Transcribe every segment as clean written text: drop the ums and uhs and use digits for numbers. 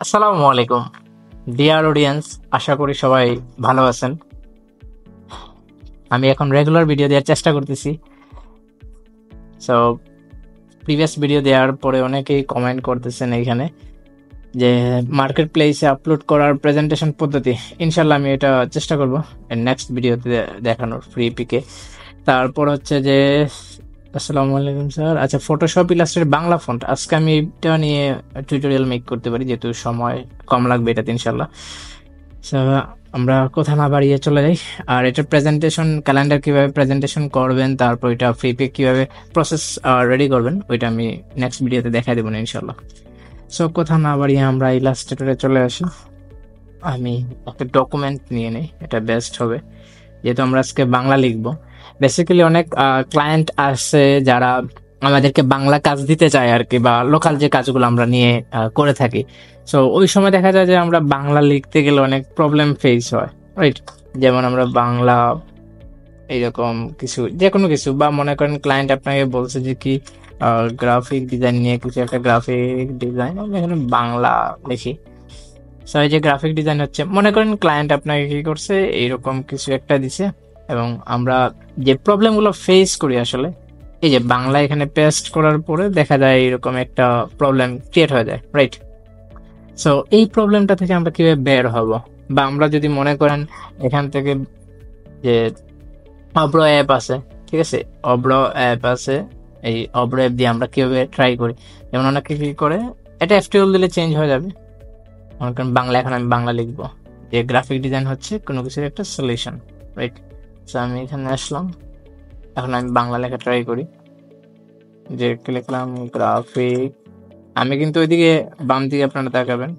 আসসালামু আলাইকুম dear audience, আশা করি সবাই ভালো আছেন। আমি এখন রেগুলার ভিডিও দেওয়ার চেষ্টা করতেছি। সো প্রিভিয়াস ভিডিও দেওয়ার পরে অনেকেই কমেন্ট করতেছেন এইখানে যে মার্কেট প্লেসে আপলোড করার প্রেজেন্টেশন পদ্ধতি। ইনশাল্লাহ আমি এটা চেষ্টা করব নেক্সট ভিডিওতে দেখানোর ফ্রি পিকে। তারপর হচ্ছে যে আসসালামু আলাইকুম স্যার। আচ্ছা, ফটোশপ ইলাস্ট্রেটর বাংলা ফন্ট, আজকে আমি এটা নিয়ে টিউটোরিয়াল মেক করতে পারি, যেহেতু সময় কম লাগবে এটাতে ইনশাল্লাহ। So, আমরা কথা না বাড়িয়ে চলে যাই। আর এটার প্রেজেন্টেশন ক্যালেন্ডার কিভাবে প্রেজেন্টেশন করবেন, তারপর এটা ফ্রি পিক কিভাবে প্রসেস রেডি করবেন, ওইটা আমি নেক্সট ভিডিওতে দেখাই দেবো ইনশাল্লাহ। সো কথা না বাড়িয়ে আমরা ইলাস্ট্রেটরে চলে আসি। আমি একটা ডকুমেন্ট নিয়ে নিই, এটা বেস্ট হবে, যেহেতু আমরা আজকে বাংলা লিখবো। বেসিক্যালি অনেক ক্লায়েন্ট আছে যারা আমাদেরকে বাংলা কাজ দিতে চায় আর কি, বা লোকাল যে কাজগুলো আমরা নিয়ে করে থাকি। সো ওই সময় দেখা যায় যে আমরা বাংলা লিখতে গেলে অনেক প্রবলেম ফেস হয়, রাইট? যেমন আমরা বাংলা এইরকম কিছু, যে কোনো কিছু, বা মনে করেন ক্লায়েন্ট আপনাকে বলছে যে কি গ্রাফিক ডিজাইন নিয়ে কিছু একটা, গ্রাফিক ডিজাইন আমি এখানে বাংলা লিখি। সো এই যে গ্রাফিক ডিজাইন হচ্ছে, মনে করেন ক্লায়েন্ট আপনাকে কি করছে, এইরকম কিছু একটা দিছে, এবং আমরা যে প্রবলেমগুলো ফেস করি আসলে, এই যে বাংলা এখানে পেস্ট করার পরে দেখা যায় এরকম একটা প্রবলেম ক্রিয়েট হয়ে যায়, রাইট? সো এই প্রবলেমটা থেকে আমরা কিভাবে বের হব, বা আমরা যদি মনে করেন এখান থেকে যে অব্র অ্যাপ আছে, ঠিক আছে, অব্র অ্যাপ আছে, এই অব্র অ্যাপ দিয়ে আমরা কিভাবে ট্রাই করি। যেমন অনেকে কি করে, এটা এফটিএল দিলে চেঞ্জ হয়ে যাবে। মনে করেন বাংলা, এখন আমি বাংলা লিখবো যে গ্রাফিক ডিজাইন হচ্ছে কোনো কিছুর একটা সলিউশন, রাইট? সো আমি এখানে আসলাম, এখন আমি বাংলা লেখা ট্রাই করি, যে লিখলাম গ্রাফিক। আমি কিন্তু ওইদিকে বাম দিকে আপনারা তাকাবেন,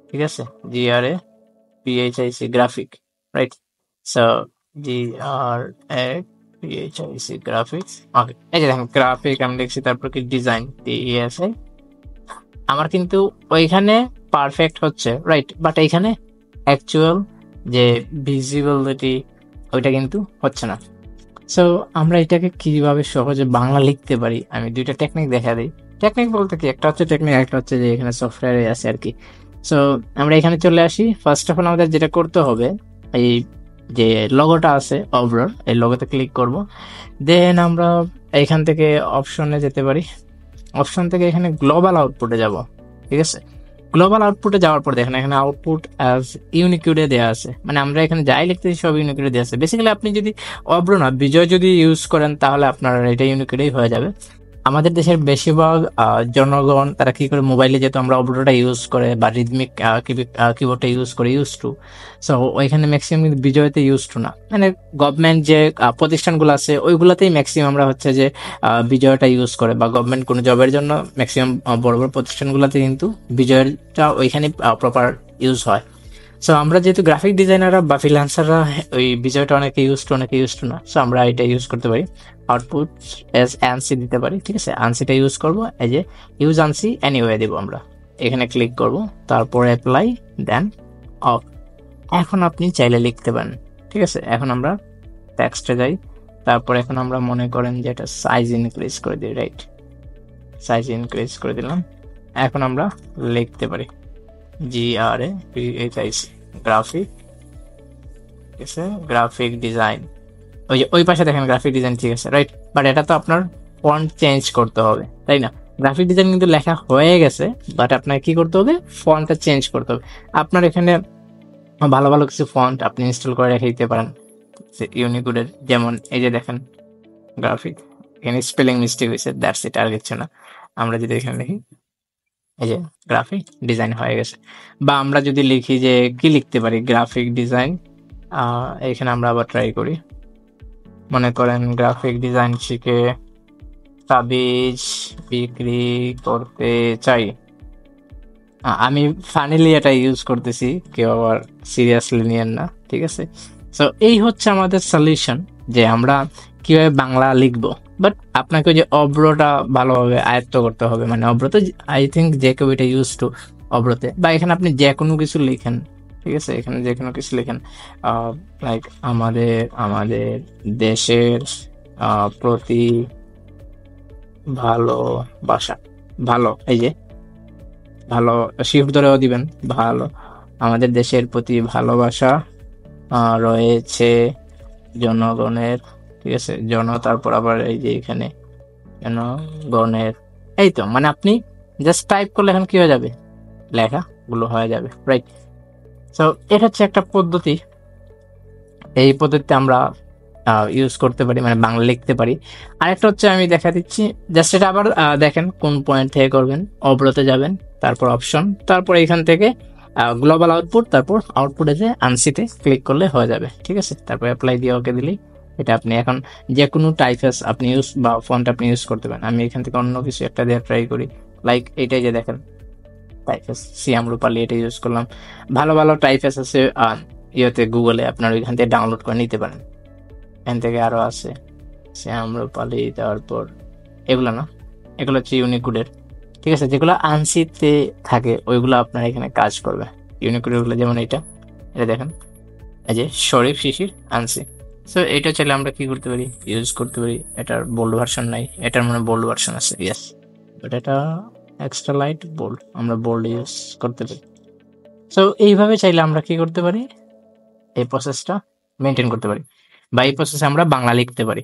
ঠিক আছে, GRAPHIC graphic, right? So GRAPHIC graphics, okay. এই যে দেখেন গ্রাফিক আমি লিখছি, তারপর কি ডিজাইন DESI, আমার কিন্তু ওইখানে পারফেক্ট হচ্ছে, রাইট? বাট এইখানে অ্যাকচুয়াল যে ভিজিবিলিটি ওইটা কিন্তু হচ্ছে না। সো আমরা এটাকে কিভাবে সহজে বাংলা লিখতে পারি, আমি দুইটা টেকনিক দেখা দিই। টেকনিক বলতে কি, একটা হচ্ছে টেকনিক, একটা হচ্ছে যে এখানে সফটওয়্যারে আছে আর কি। সো আমরা এখানে চলে আসি। ফার্স্ট অফ অল আমাদের যেটা করতে হবে, এই যে লগোটা আছে অব্রর, এই লগোতে ক্লিক করব। দেন আমরা এখান থেকে অপশনে যেতে পারি, অপশন থেকে এখানে গ্লোবাল আউটপুটে যাব, ঠিক আছে। গ্লোবাল আউটপুটে যাওয়ার পর দেখেন এখানে আউটপুট অ্যাজ ইউনিকোডে দেওয়া আছে, মানে আমরা এখানে যাই লিখতেছি সব ইউনিকোডে দেওয়া আছে। বেসিক্যালি আপনি যদি অব্র না বিজয় যদি ইউজ করেন, তাহলে আপনার এটা ইউনিকোডেই হয়ে যাবে। আমাদের দেশের বেশিরভাগ জনগণ তারা কি করে, মোবাইলে যেহেতু আমরা অব্রটা ইউজ করে বা রিদমিক কিবোর্ডটা ইউজ করে ইউজ টু। সো ওইখানে ম্যাক্সিমাম কিন্তু বিজয়তে ইউজ টু না, মানে গভর্নমেন্ট যে প্রতিষ্ঠানগুলো আছে ওইগুলোতেই ম্যাক্সিমাম আমরা হচ্ছে যে বিজয়টা ইউজ করে, বা গভর্নমেন্ট কোনো জবের জন্য ম্যাক্সিমাম বড় বড় প্রতিষ্ঠানগুলোতে কিন্তু বিজয়টা ওইখানে প্রপার ইউজ হয়। সো আমরা যেহেতু গ্রাফিক ডিজাইনাররা বা ফ্রিল্যান্সাররা ওই বিজয়টা অনেকে ইউজ টু না, সো আমরা এটা ইউজ করতে পারি। আউটপুট এস ANSI দিতে পারি, ঠিক আছে, ANSIটা ইউজ করব। এই যে ইউজ ANSI এনিওয়ে দিব, আমরা এখানে ক্লিক করব, তারপর অ্যাপ্লাই, দেন অফ। এখন আপনি চাইলে লিখতে পারেন, ঠিক আছে। এখন আমরা টেক্সটে যাই, তারপর এখন আমরা মনে করেন যে এটা সাইজ ইনক্রিজ করে দিই, রাইট? সাইজ ইনক্রিজ করে দিলাম। এখন আমরা লিখতে পারি GRAPHIC গ্রাফিক, ঠিক আছে, গ্রাফিক ডিজাইন। ওই যে ওই পাশে দেখেন গ্রাফিক ডিজাইন, ঠিক আছে, রাইট? বাট এটা তো আপনার ফন্ট চেঞ্জ করতে হবে, তাই না? গ্রাফিক ডিজাইন কিন্তু লেখা হয়ে গেছে, বাট আপনার কি করতে হবে, ফন্টটা চেঞ্জ করতে হবে। আপনার এখানে ভালো ভালো কিছু ফন্ট আপনি ইনস্টল করে রেখে দিতে পারেন ইউনিকোডের, যেমন এই যে দেখেন গ্রাফিক, এখানে স্পেলিং মিস্টেক হয়েছে, দ্যাটস ইট, আর কিছু না। আমরা যদি এখানে লিখি, এই যে গ্রাফিক ডিজাইন হয়ে গেছে। বা আমরা যদি লিখি যে কি লিখতে পারি, গ্রাফিক ডিজাইন, এখানে আমরা আবার ট্রাই করি, মনে করেন গ্রাফিক ডিজাইন শিখে তাবিজ বিক্রি করতে চাই। আমি ফানিলি এটা ইউজ করতেছি, কেউ আবার সিরিয়াসলি নিয়েন না, ঠিক আছে। সো এই হচ্ছে আমাদের সলিউশন, যে আমরা কিভাবে বাংলা লিখবো। বাট আপনাকে যে অব্রটা ভালোভাবে আয়ত্ত করতে হবে, মানে অব্রতে আই থিঙ্ক যে কেউ এটা ইউজ টু অব্রতে, বা এখানে আপনি যে কোনো কিছু লিখেন, ঠিক আছে, এখানে যে কোনো কিছু লিখেন, লাইক আমাদের আমাদের দেশের প্রতি ভালোবাসা, ভালো, এই যে ভালো শিফট ধরেও দিবেন। ভালো, আমাদের দেশের প্রতি ভালোবাসা রয়েছে জনগণের, ঠিক আছে, তারপর আবার এই যে এখানে জনগণের, এই তো, মানে আপনি জাস্ট টাইপ করলে এখন কি হয়ে যাবে, লেখাগুলো হয়ে যাবে, রাইট? সো এটা হচ্ছে একটা পদ্ধতি। এই পদ্ধতিতে আমরা ইউজ করতে পারি, মানে বাংলা লিখতে পারি। আরেকটা হচ্ছে আমি দেখা দিচ্ছি, জাস্ট এটা আবার দেখেন কোন পয়েন্ট থেকে করবেন। অবরোধে যাবেন, তারপর অপশন, তারপর এখান থেকে গ্লোবাল আউটপুট, তারপর আউটপুটে যে আনসিতে ক্লিক করলে হয়ে যাবে, ঠিক আছে। তারপর অ্যাপ্লাই দিয়ে ওকে দিলেই এটা আপনি এখন যে কোনো টাইপেস আপনি ইউজ বা ফন্ট আপনি ইউজ করতে পারেন। আমি এখান থেকে অন্য কিছু একটা দিয়ে ট্রাই করি, লাইক এইটাই যে দেখেন টাইফেস, সিয়াম রূপালী, এটা ইউজ করলাম। ভালো ভালো টাইফেস আছে ইয়েতে, গুগলে আপনার ওইখান থেকে ডাউনলোড করে নিতে পারেন। এখান থেকে আরো আছে সিয়াম রূপালী, তারপর এগুলো না, এগুলো হচ্ছে ইউনিকোডের, ঠিক আছে, যেগুলো আনসিতে থাকে ওইগুলো আপনার এখানে কাজ করবে। ইউনিকোডের গুলো যেমন এটা দেখেন, এই যে শরীফ শিশির আনসি। সো এটা চাইলে আমরা কি করতে পারি, ইউজ করতে পারি। এটার বোল্ড ভার্সন নাই, এটার মানে বোল্ড ভার্সন আছে, ইয়েস, বাট এটা এক্সট্রা লাইট বোল্ড, আমরা বোল্ড ইউজ করতে পারি। সো এইভাবে চাইলে আমরা কি করতে পারি, এই প্রসেসটা মেনটেন করতে পারি, বা এই প্রসেসে আমরা বাংলা লিখতে পারি।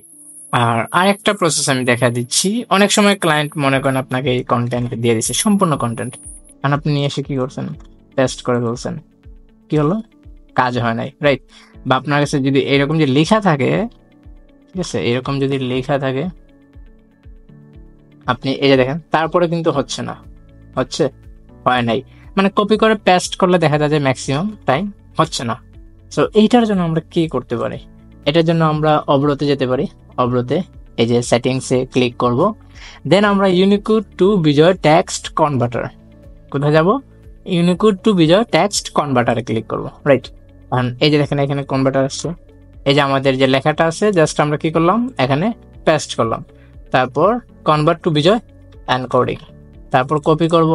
আর আরেকটা প্রসেস আমি দেখা দিচ্ছি, অনেক সময় ক্লায়েন্ট মনে করেন আপনাকে এই কন্টেন্ট দিয়ে দিচ্ছে, সম্পূর্ণ কন্টেন্ট, কারণ আপনি নিয়ে এসে কি করছেন, টেস্ট করে ফেলছেন, কি হলো, কাজ হয় নাই, রাইট? বা আপনার কাছে যদি এরকম যে লেখা থাকে, ঠিক আছে, এরকম যদি লেখা থাকে, আপনি এই যে দেখেন, তারপরে কিন্তু হচ্ছে না, হয় নাই, মানে কপি করে পেস্ট করলে দেখা যায় যে ম্যাক্সিমাম টাইম হচ্ছে না। সো এইটার জন্য আমরা কি করতে পারি, এটার জন্য আমরা অবরোধে যেতে পারি। অবরোধে এই যে সেটিংসে ক্লিক করব, দেন আমরা Unicode to Bijoy text converter, কোথায় যাব, ইউনিকোড টু বিজয় টেক্সট কনভার্টারে ক্লিক করব, রাইট? কারণ এই যে দেখেন এখানে কনভার্টার আসছে, এই যে আমাদের যে লেখাটা আছে জাস্ট আমরা কি করলাম, এখানে পেস্ট করলাম, তারপর কনভার্ট টু বিজয় এনকোডিং, তারপর কপি করব।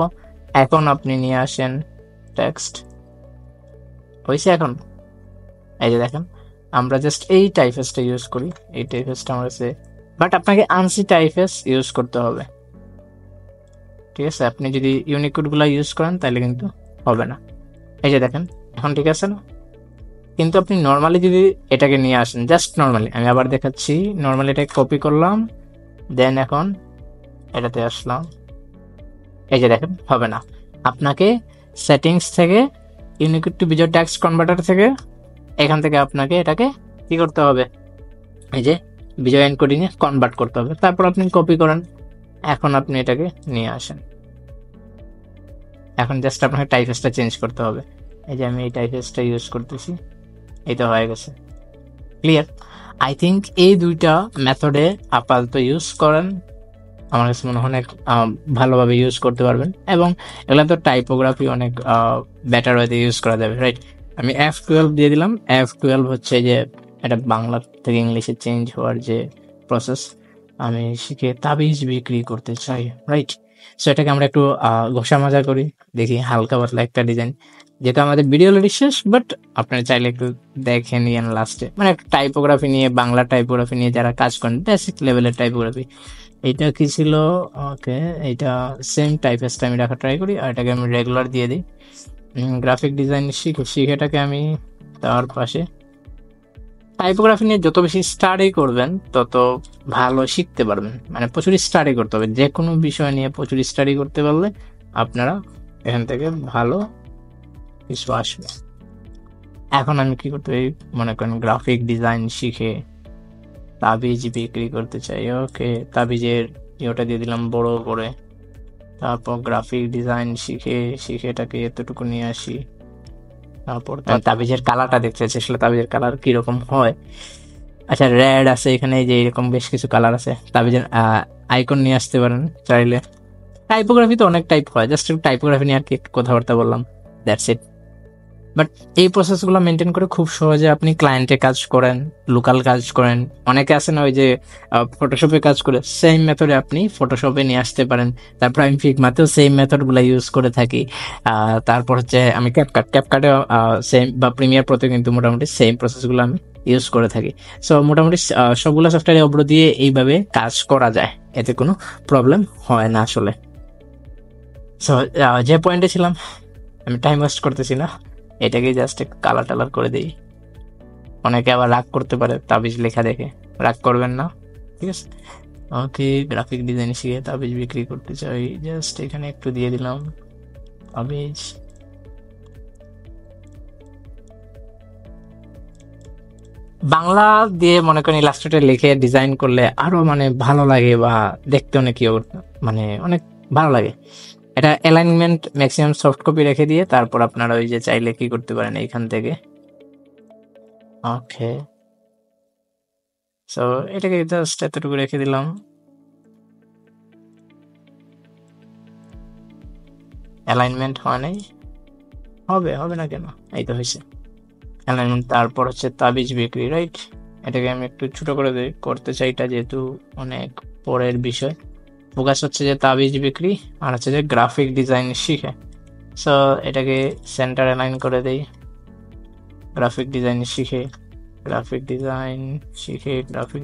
এখন আপনি নিয়ে আসেন টেক্সট, হয়েছে এখন, এই যে দেখেন আমরা জাস্ট এই টাইফেসটা ইউজ করি, এই টাইফেসটা আমার কাছে, বাট আপনাকে আনসি টাইফেস ইউজ করতে হবে, ঠিক আছে। আপনি যদি ইউনিকোড গুলা ইউজ করেন তাহলে কিন্তু হবে না। এই যে দেখেন এখন ঠিক আছে না, কিন্তু আপনি নর্মালি যদি এটাকে নিয়ে আসেন, জাস্ট নর্মালি, আমি আবার দেখাচ্ছি, নর্মালি এটাকে কপি করলাম, দেন এখন এটাতে আসলাম, এই যে দেখেন হবে না। আপনাকে সেটিংস থেকে Unicode to Bijoy text converter থেকে, এখান থেকে আপনাকে এটাকে কি করতে হবে, এই যে বিজয় এনকোডিং এ কনভার্ট করতে হবে, তারপর আপনি কপি করেন, এখন আপনি এটাকে নিয়ে আসেন। এখন জাস্ট আপনাকে টাইফেসটা চেঞ্জ করতে হবে, এই যে আমি এই টাইফেসটা ইউজ করতেছি, এই তো হয়ে গেছে, ক্লিয়ার? আই থিঙ্ক এই দুইটা মেথডে আপাতত ইউজ করেন, আমার কাছে মনে হয় অনেক ভালোভাবে ইউজ করতে পারবেন, এবং এগুলো তো টাইপোগ্রাফি অনেক বেটার ওয়েতে ইউজ করা যাবে, রাইট? আমি F12 দিয়ে দিলাম। F12 হচ্ছে যে এটা বাংলা থেকে ইংলিশে চেঞ্জ হওয়ার যে প্রসেস, আমি শিখে তাবিজ বিক্রি করতে চাই, রাইট? সো এটাকে আমরা একটু ঘষা মাজা করি, দেখি হালকা পাতলা একটা ডিজাইন, যেটা আমাদের ভিডিও অলরেডি শেষ, বাট আপনারা চাইলে একটু দেখে নিয়েন লাস্টে, মানে টাইপোগ্রাফি নিয়ে, বাংলা টাইপোগ্রাফি নিয়ে যারা কাজ করেন, বেসিক লেভেলের টাইপোগ্রাফি। এটা কি ছিল, ওকে, এটা সেম টাইপেসটা আমি রাখা ট্রাই করি, আর এটাকে আমি রেগুলার দিয়ে দিই। গ্রাফিক ডিজাইন শিখেটাকে আমি তার পাশে, টাইপোগ্রাফি নিয়ে যত বেশি স্টাডি করবেন তত ভালো শিখতে পারবেন, মানে প্রচুর স্টাডি করতে হবে, যে কোনো বিষয় নিয়ে প্রচুর স্টাডি করতে পারলে আপনারা এখান থেকে ভালো কিছু আসবে। এখন আমি কি করতে পারি, মনে করেন গ্রাফিক ডিজাইন শিখে তাবিজ বিক্রি করতে চাই, ওকে, তাবিজের ইয়েটা দিয়ে দিলাম বড় করে, তারপর গ্রাফিক ডিজাইন শিখে এটাকে এতটুকু নিয়ে আসি, তারপর তাবিজের কালারটা দেখতে চাচ্ছি, আসলে তাবিজের কালার কিরকম হয়। আচ্ছা, রেড আছে এখানে, যে এরকম বেশ কিছু কালার আছে, তাবিজের আইকন নিয়ে আসতে পারেন চাইলে। টাইপোগ্রাফি তো অনেক টাইপ হয়, জাস্ট টাইপোগ্রাফি নিয়ে আর কি একটু কথাবার্তা বললাম, দ্যাটস ইট। বাট এই প্রসেসগুলো মেনটেন করে খুব সহজে আপনি ক্লায়েন্টে কাজ করেন, লোকাল কাজ করেন, অনেকে আছে না ওই যে ফটোশপে কাজ করে, সেম মেথডে আপনি ফটোশপে নিয়ে আসতে পারেন। তারপর আমি ফিগমাতেও সেম মেথডগুলো ইউজ করে থাকি। তারপর হচ্ছে আমি ক্যাপকাটে সেম, বা প্রিমিয়ার প্রোতে কিন্তু মোটামুটি সেম প্রসেসগুলো আমি ইউজ করে থাকি। সো মোটামুটি সবগুলো সফটওয়্যারে অবরোধ দিয়ে এইভাবে কাজ করা যায়, এতে কোনো প্রবলেম হয় না আসলে। সো যে পয়েন্টে ছিলাম, আমি টাইম ওয়েস্ট করতেছি না, এটাকে জাস্ট একটু কালার টালার করে দিই। অনেকে আবার রাগ করতে পারে তাবিজ লেখা দেখে, রাগ করবেন না, ঠিক আছে। ওকে, গ্রাফিক ডিজাইন শিখে তাবিজ বিক্রি করতে চাই, জাস্ট এখানে একটু দিয়ে দিলাম তাবিজ। বাংলা দিয়ে মনে করেন ইলাস্ট্রেটর লিখে ডিজাইন করলে আরো মানে ভালো লাগে, বা দেখতে অনেক মানে অনেক ভালো লাগে। এটা অ্যালাইনমেন্ট ম্যাক্সিমাম সফট কপি রেখে দিয়ে তারপর আপনারা ওই যে চাইলে কি করতে পারেন এইখান থেকে। ওকে, সো এটাকে জাস্ট এতটুকু রেখে দিলাম। অ্যালাইনমেন্ট হয় নাই, হবে না কেন, এই তো হয়েছে অ্যালাইনমেন্ট। তারপর হচ্ছে তাবিজ বিক্রি, রাইট। এটাকে আমি একটু ছোট করে করতে চাই, এটা যেহেতু অনেক পরের বিষয়। ফোকাস হচ্ছে যে তাবিজ বিক্রি আর হচ্ছে যে গ্রাফিক ডিজাইন শিখে। সো এটাকে সেন্টার অ্যালাইন করে দেই। গ্রাফিক ডিজাইন শিখে গ্রাফিক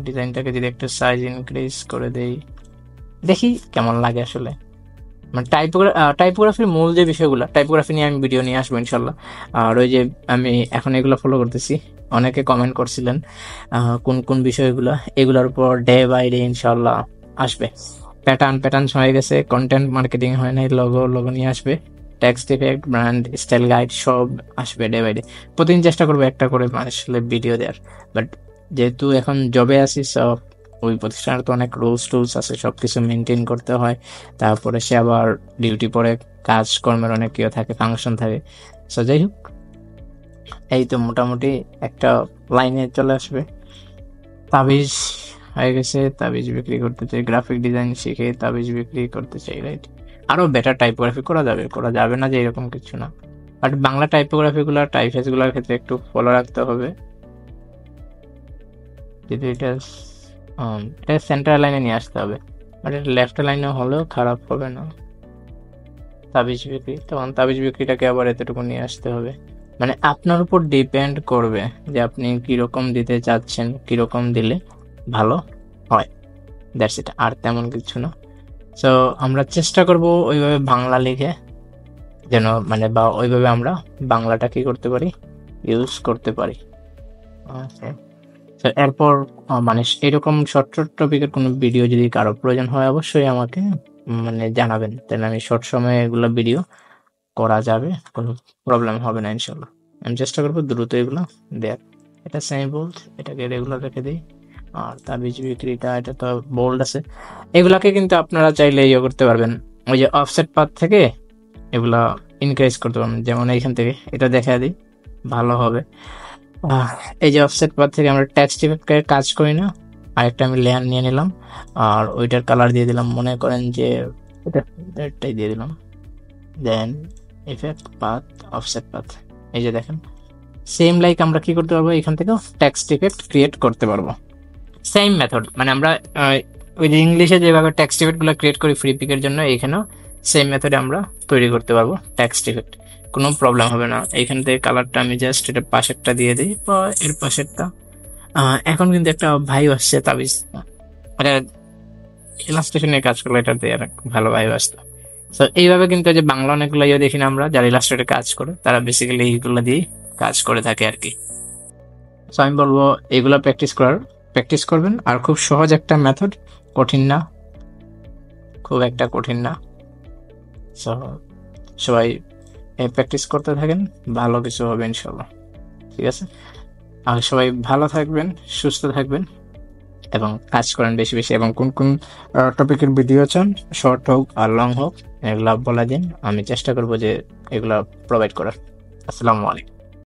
ডিজাইনটাকে যদি একটু সাইজ ইনক্রিজ করে দেই, দেখি কেমন লাগে আসলে। মানে টাইপোগ্রাফির মূল যে বিষয়গুলো, টাইপোগ্রাফি নিয়ে আমি ভিডিও নিয়ে আসবো ইনশাল্লাহ। আর ওই যে আমি এখন এগুলো ফলো করতেছি, অনেকে কমেন্ট করছিলেন কোন কোন বিষয়গুলো, এগুলোর উপর ডে বাই ডে ইনশাল্লাহ আসবে। প্যাটার্ন হয়ে গেছে, কন্টেন্ট মার্কেটিং হয় নাই, লোগো নিয়ে আসবে, text effect, brand, style guide সব আসবে ডে বাই ডে। প্রতিদিন চেষ্টা করবো একটা করে আসলে ভিডিও দেওয়ার। বাট যেহেতু এখন জবে আছি, সব ওই প্রতিষ্ঠানের তো অনেক রুলস আছে, সব কিছু মেনটেন করতে হয়। তারপরে সে আবার ডিউটি পরে কাজকর্মের অনেক ইয়ে থাকে, ফাংশন থাকে। সো যাই হোক, এই তো মোটামুটি একটা লাইনে চলে আসবে। তাবিজ হয়ে গেছে, তাবিজ বিক্রি করতে চাই, গ্রাফিক ডিজাইন শিখে তাবিজ বিক্রি করতে চাই, রাইট। আরো বেটার টাইপোগ্রাফি করা যাবে না যে এরকম কিছু না, বাট বাংলা টাইপোগ্রাফিগুলো টাইপফেসগুলোর ক্ষেত্রে একটু ফলো রাখতে হবে। যদি এটা সেন্টার লাইনে নিয়ে আসতে হবে, বাট এটা লেফট লাইনে হলেও খারাপ হবে না। তাবিজ বিক্রি, তখন তাবিজ বিক্রিটাকে আবার এতটুকু নিয়ে আসতে হবে। মানে আপনার উপর ডিপেন্ড করবে যে আপনি কিরকম দিতে চাচ্ছেন, কিরকম দিলে ভালো হয়, দ্যাটস ইট, আর তেমন কিছু না। সো আমরা চেষ্টা করব ওইভাবে বাংলা লিখে যেন মানে, বা ওইভাবে আমরা বাংলাটা কি করতে পারি, ইউজ করতে পারি। এরপর মানে এরকম শর্ট টপিকের কোনো ভিডিও যদি কারো প্রয়োজন হয় অবশ্যই আমাকে মানে জানাবেন, তাহলে আমি শর্ট সময়ে এগুলো ভিডিও করা যাবে, কোনো প্রবলেম হবে না ইনশাল্লাহ। আমি চেষ্টা করবো দ্রুত এগুলো দেখ। এটা সেমি বোল্ড, এটাকে রেগুলার রেখে দিই। আর তাবিজ বিক্রিটা, এটা তো বোল্ড আছে। এগুলাকে কিন্তু আপনারা চাইলে ইয়ে করতে পারবেন, ওই যে অফসেট পাথ থেকে এগুলা ইনক্রিজ করতে পারবেন। যেমন এইখান থেকে এটা দেখা দিই, ভালো হবে। এই যে অফসেট পাথ থেকে আমরা টেক্সট ইফেক্টে কাজ করি না, আরেকটা আমি লেয়ার নিয়ে নিলাম, আর ওইটার কালার দিয়ে দিলাম, মনে করেন যে এটাই দিয়ে দিলাম। দেন ইফেক্ট পাথ, অফসেট পাথ, এই যে দেখেন সেম লাইক আমরা কি করতে পারবো, এখান থেকেও টেক্সট ইফেক্ট ক্রিয়েট করতে পারবো। সেম মেথড, মানে আমরা ওই যে ইংলিশে যেভাবে টেক্সট ইফেক্ট গুলো ক্রিয়েট করি ফ্রি পিকের জন্য, এখানেও সেম মেথডে আমরা তৈরি করতে পারবো টেক্সট ইফেক্ট, কোনো প্রবলেম হবে না। এইখান থেকে কালারটা আমি জাস্ট এটা পাশেরটা দিয়ে দিই, বা এর পাশেরটা। এখন কিন্তু একটা ভাই আসছে তাবিজ, এটা ইলাস্ট্রেশনে কাজ করলে এটা দিয়ে ভালো ভাই আসতো। তো এইভাবে কিন্তু যে বাংলা অনেকগুলো ইয়ে দেখি না আমরা, যারা ইলাস্ট্রেটে কাজ করে তারা বেসিক্যালি এইগুলো দিয়ে কাজ করে থাকে আর কি। সো আমি বলবো এগুলো প্র্যাকটিস করবেন, আর খুব সহজ একটা মেথড, কঠিন না, খুব একটা কঠিন না। সো সবাই প্র্যাকটিস করতে থাকেন, ভালো কিছু হবে ইনশাল্লাহ, ঠিক আছে। আর সবাই ভালো থাকবেন, সুস্থ থাকবেন, এবং কাজ করেন বেশি বেশি। এবং কোন কোন টপিকের ভিডিও চান, শর্ট হোক আর লং হোক, এগুলা বলে দিন, আমি চেষ্টা করবো যে এগুলা প্রোভাইড করার। আসসালামু আলাইকুম।